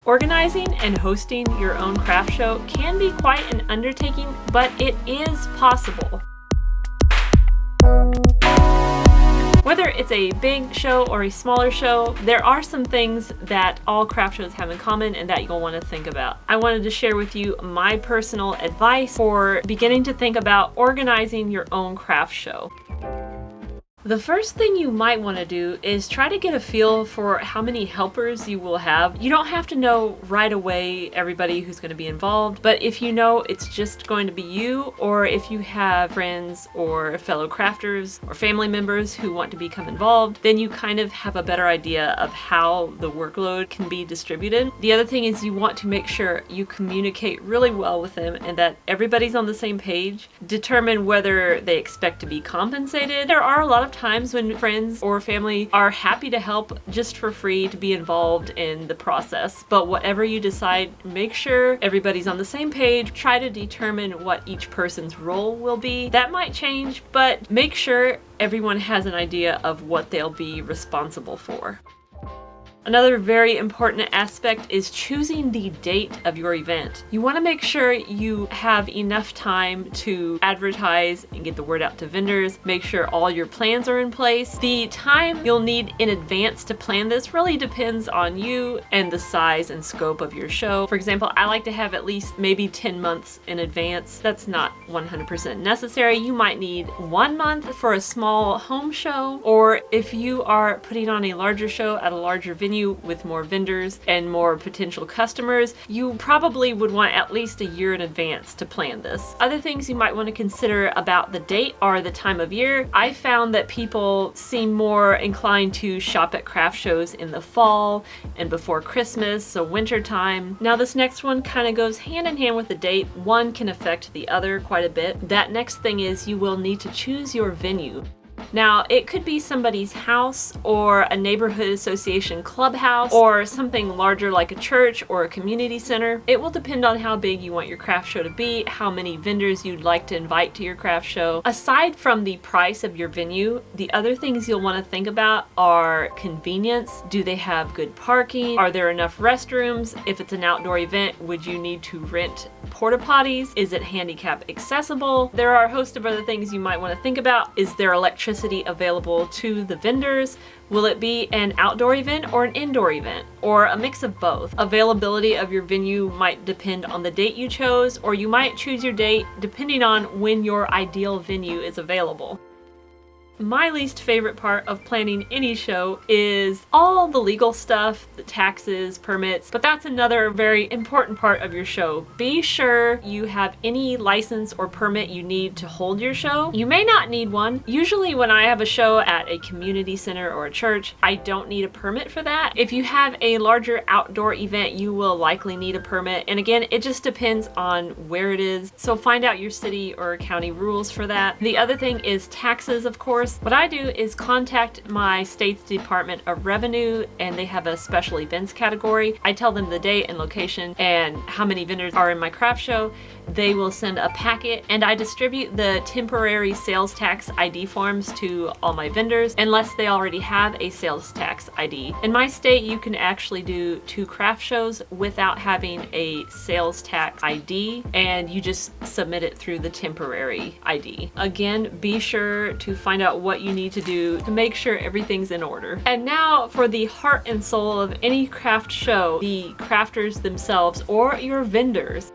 Organizing and hosting your own craft show can be quite an undertaking, but it is possible. Whether it's a big show or a smaller show, there are some things that all craft shows have in common and that you'll want to think about. I wanted to share with you my personal advice for beginning to think about organizing your own craft show. The first thing you might want to do is try to get a feel for how many helpers you will have. You don't have to know right away everybody who's going to be involved, but if you know it's just going to be you, or if you have friends or fellow crafters or family members who want to become involved, then you kind of have a better idea of how the workload can be distributed. The other thing is you want to make sure you communicate really well with them and that everybody's on the same page. Determine whether they expect to be compensated. There are a lot of times when friends or family are happy to help just for free to be involved in the process. But whatever you decide, make sure everybody's on the same page. Try to determine what each person's role will be. That might change, but make sure everyone has an idea of what they'll be responsible for. Another very important aspect is choosing the date of your event. You want to make sure you have enough time to advertise and get the word out to vendors. Make sure all your plans are in place. The time you'll need in advance to plan this really depends on you and the size and scope of your show. For example, I like to have at least maybe 10 months in advance. That's not 100% necessary. You might need 1 month for a small home show, or if you are putting on a larger show at a larger venue with more vendors and more potential customers, you probably would want at least a year in advance to plan this. Other things you might want to consider about the date are the time of year. I found that people seem more inclined to shop at craft shows in the fall and before Christmas, so winter time. Now this next one kind of goes hand in hand with the date. One can affect the other quite a bit. That next thing is you will need to choose your venue. Now, it could be somebody's house or a neighborhood association clubhouse or something larger like a church or a community center. It will depend on how big you want your craft show to be, how many vendors you'd like to invite to your craft show. Aside from the price of your venue, the other things you'll want to think about are convenience. Do they have good parking? Are there enough restrooms? If it's an outdoor event, would you need to rent porta potties? Is it handicap accessible? There are a host of other things you might want to think about. Is there electricity available to the vendors? Will it be an outdoor event or an indoor event, or a mix of both? Availability of your venue might depend on the date you chose, or you might choose your date depending on when your ideal venue is available. My least favorite part of planning any show is all the legal stuff, the taxes, permits, but that's another very important part of your show. Be sure you have any license or permit you need to hold your show. You may not need one. Usually when I have a show at a community center or a church, I don't need a permit for that. If you have a larger outdoor event, you will likely need a permit. And again, it just depends on where it is. So find out your city or county rules for that. The other thing is taxes, of course. What I do is contact my state's Department of Revenue, and they have a special events category. I tell them the date and location and how many vendors are in my craft show. They will send a packet, and I distribute the temporary sales tax ID forms to all my vendors unless they already have a sales tax ID. In my state, you can actually do 2 craft shows without having a sales tax ID, and you just submit it through the temporary ID. Again, be sure to find out what you need to do to make sure everything's in order. And now for the heart and soul of any craft show, the crafters themselves or your vendors.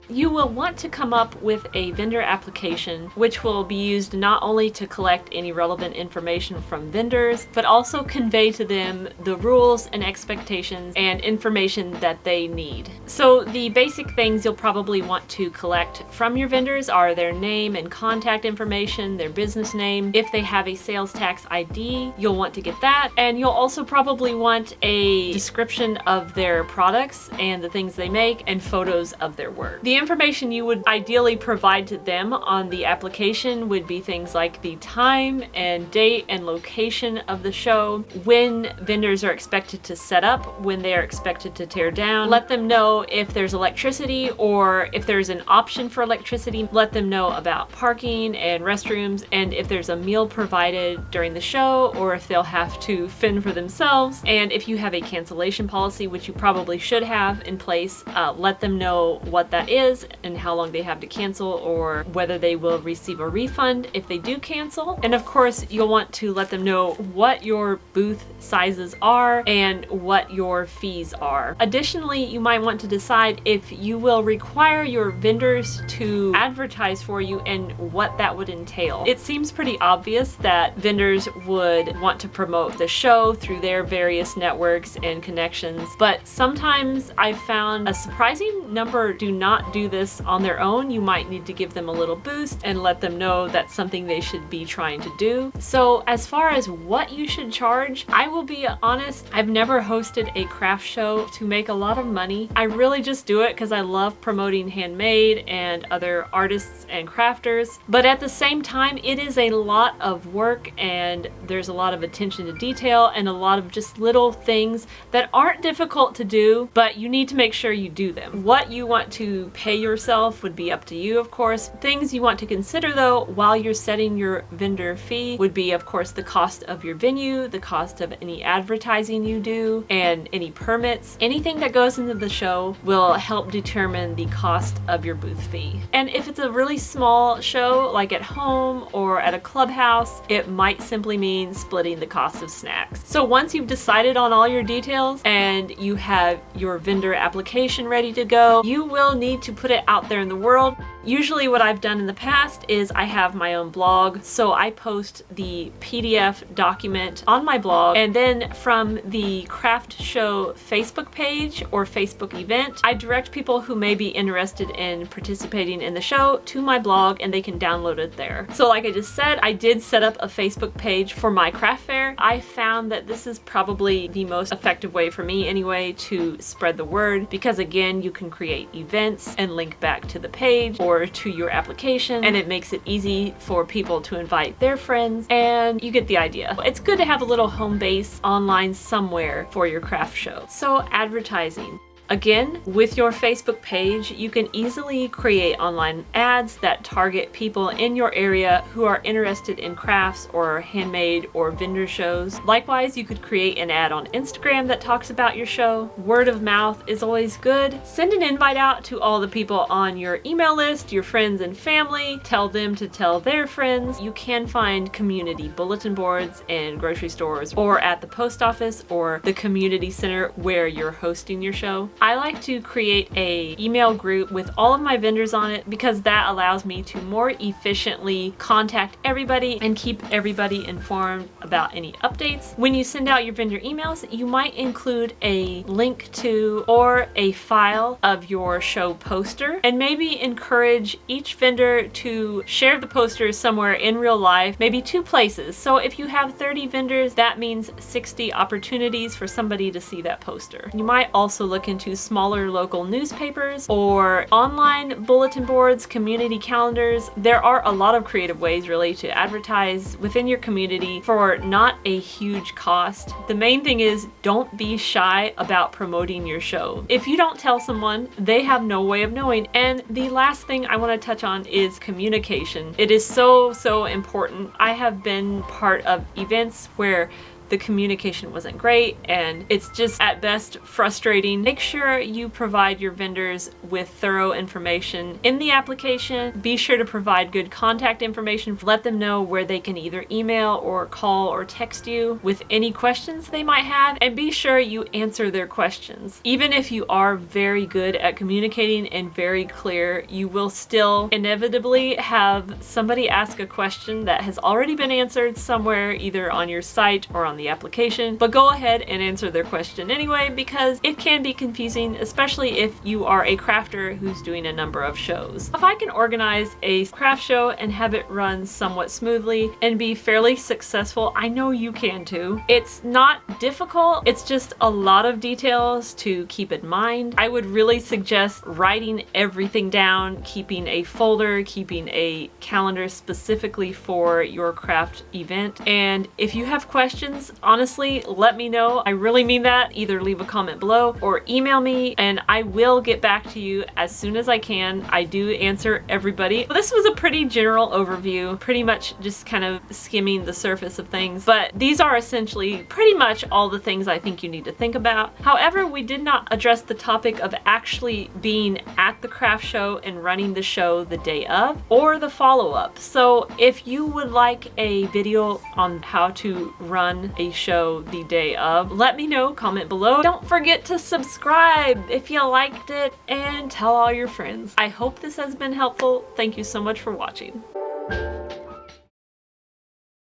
You will want to come up with a vendor application, which will be used not only to collect any relevant information from vendors, but also convey to them the rules and expectations and information that they need. So the basic things you'll probably want to collect from your vendors are their name and contact information, their business name. If they have a sales tax ID, you'll want to get that. And you'll also probably want a description of their products and the things they make and photos of their work. The information you would ideally provide to them on the application would be things like the time and date and location of the show, when vendors are expected to set up, when they are expected to tear down. Let them know if there's electricity or if there's an option for electricity. Let them know about parking and restrooms, and if there's a meal provided during the show or if they'll have to fend for themselves. And if you have a cancellation policy, which you probably should have in place, let them know what that is and how long they have to cancel, or whether they will receive a refund if they do cancel. And of course, you'll want to let them know what your booth sizes are and what your fees are. Additionally, you might want to decide if you will require your vendors to advertise for you and what that would entail. It seems pretty obvious that vendors would want to promote the show through their various networks and connections, but sometimes I've found a surprising number do not do this on their own. You might need to give them a little boost and let them know that's something they should be trying to do. So as far as what you should charge, I will be honest, I've never hosted a craft show to make a lot of money. I really just do it because I love promoting handmade and other artists and crafters. But at the same time, it is a lot of work and there's a lot of attention to detail and a lot of just little things that aren't difficult to do, but you need to make sure you do them. What you want to pay yourself would be up to you, of course. Things you want to consider though while you're setting your vendor fee would be, of course, the cost of your venue, the cost of any advertising you do, and any permits. Anything that goes into the show will help determine the cost of your booth fee. And if it's a really small show, like at home or at a clubhouse, it might simply mean splitting the cost of snacks. So once you've decided on all your details and you have your vendor application ready to go, you will need to put it out there in the world. Usually what I've done in the past is I have my own blog, so I post the PDF document on my blog, and then from the craft show Facebook page or Facebook event, I direct people who may be interested in participating in the show to my blog and they can download it there. So like I just said, I did set up a Facebook page for my craft fair. I found that this is probably the most effective way for me anyway to spread the word, because again, you can create events and link back to the page or to your application, and it makes it easy for people to invite their friends, and you get the idea. It's good to have a little home base online somewhere for your craft show. So advertising. Again, with your Facebook page, you can easily create online ads that target people in your area who are interested in crafts or handmade or vendor shows. Likewise, you could create an ad on Instagram that talks about your show. Word of mouth is always good. Send an invite out to all the people on your email list, your friends and family. Tell them to tell their friends. You can find community bulletin boards in grocery stores or at the post office or the community center where you're hosting your show. I like to create an email group with all of my vendors on it because that allows me to more efficiently contact everybody and keep everybody informed about any updates. When you send out your vendor emails, you might include a link to or a file of your show poster, and maybe encourage each vendor to share the poster somewhere in real life, maybe 2 places. So if you have 30 vendors, that means 60 opportunities for somebody to see that poster. You might also look into smaller local newspapers or online bulletin boards, community calendars. There are a lot of creative ways really to advertise within your community for not a huge cost. The main thing is don't be shy about promoting your show. If you don't tell someone, they have no way of knowing. And the last thing I want to touch on is communication. It is so important. I have been part of events where the communication wasn't great and it's just at best frustrating. Make sure you provide your vendors with thorough information in the application. Be sure to provide good contact information. Let them know where they can either email or call or text you with any questions they might have, and be sure you answer their questions. Even if you are very good at communicating and very clear, you will still inevitably have somebody ask a question that has already been answered somewhere, either on your site or on the the application, but go ahead and answer their question anyway, because it can be confusing, especially if you are a crafter who's doing a number of shows. If I can organize a craft show and have it run somewhat smoothly and be fairly successful, I know you can too. It's not difficult, it's just a lot of details to keep in mind. I would really suggest writing everything down, keeping a folder, keeping a calendar specifically for your craft event. And if you have questions, honestly, let me know. I really mean that. Either leave a comment below or email me and I will get back to you as soon as I can. I do answer everybody. This was a pretty general overview, pretty much just kind of skimming the surface of things, but these are essentially pretty much all the things I think you need to think about. However, we did not address the topic of actually being at the craft show and running the show the day of or the follow-up. So if you would like a video on how to run a show the day of, let me know, comment below. Don't forget to subscribe if you liked it and tell all your friends. I hope this has been helpful. Thank you so much for watching.